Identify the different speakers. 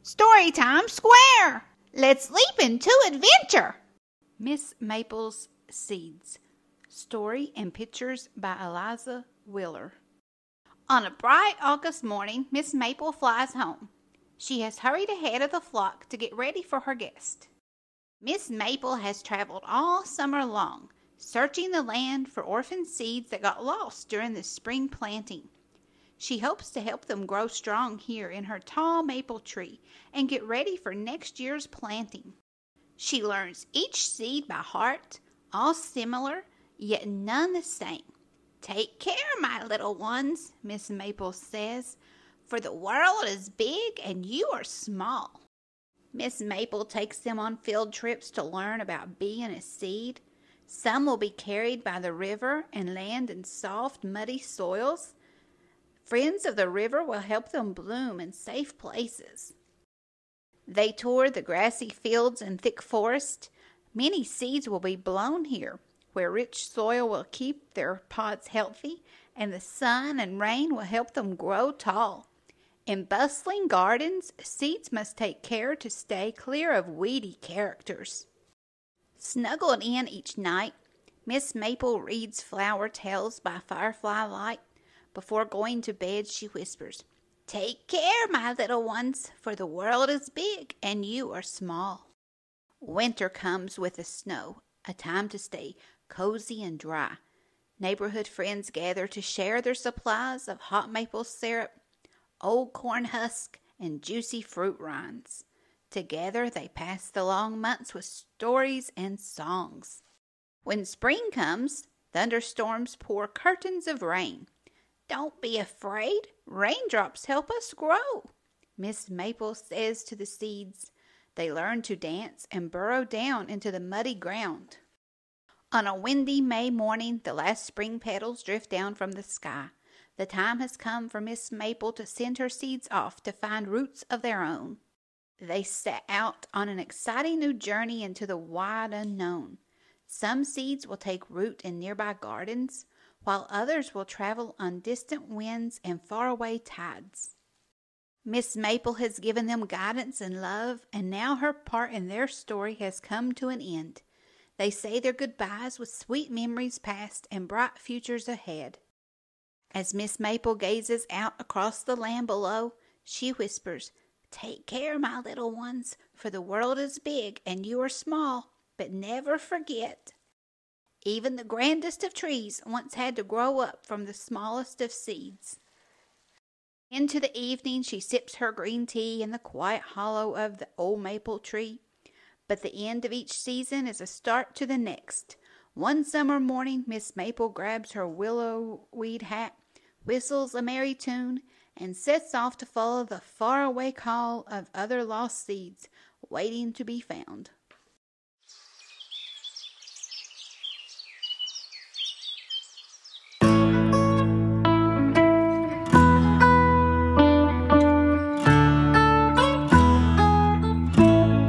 Speaker 1: Storytime Square! Let's leap into adventure!
Speaker 2: Miss Maple's Seeds. Story and pictures by Eliza Wheeler.
Speaker 1: On a bright August morning, Miss Maple flies home. She has hurried ahead of the flock to get ready for her guest. Miss Maple has traveled all summer long, searching the land for orphan seeds that got lost during the spring planting. She hopes to help them grow strong here in her tall maple tree and get ready for next year's planting. She learns each seed by heart, all similar, yet none the same. "Take care, my little ones," Miss Maple says, "for the world is big and you are small." Miss Maple takes them on field trips to learn about being a seed. Some will be carried by the river and land in soft, muddy soils. Friends of the river will help them bloom in safe places. They tour the grassy fields and thick forest. Many seeds will be blown here, where rich soil will keep their pods healthy, and the sun and rain will help them grow tall. In bustling gardens, seeds must take care to stay clear of weedy characters. Snuggled in each night, Miss Maple reads flower tales by firefly light. Before going to bed, she whispers, "Take care, my little ones, for the world is big and you are small." Winter comes with the snow, a time to stay cozy and dry. Neighborhood friends gather to share their supplies of hot maple syrup, old corn husk, and juicy fruit rinds. Together they pass the long months with stories and songs. When spring comes, thunderstorms pour curtains of rain. "Don't be afraid. Raindrops help us grow," Miss Maple says to the seeds. They learn to dance and burrow down into the muddy ground. On a windy May morning, the last spring petals drift down from the sky. The time has come for Miss Maple to send her seeds off to find roots of their own. They set out on an exciting new journey into the wide unknown. Some seeds will take root in nearby gardens, while others will travel on distant winds and faraway tides. Miss Maple has given them guidance and love, and now her part in their story has come to an end. They say their goodbyes with sweet memories past and bright futures ahead. As Miss Maple gazes out across the land below, she whispers, "Take care, my little ones, for the world is big and you are small, but never forget, even the grandest of trees once had to grow up from the smallest of seeds." Into the evening she sips her green tea in the quiet hollow of the old maple tree. But the end of each season is a start to the next. One summer morning, Miss Maple grabs her willow weed hat, whistles a merry tune, and sets off to follow the faraway call of other lost seeds waiting to be found.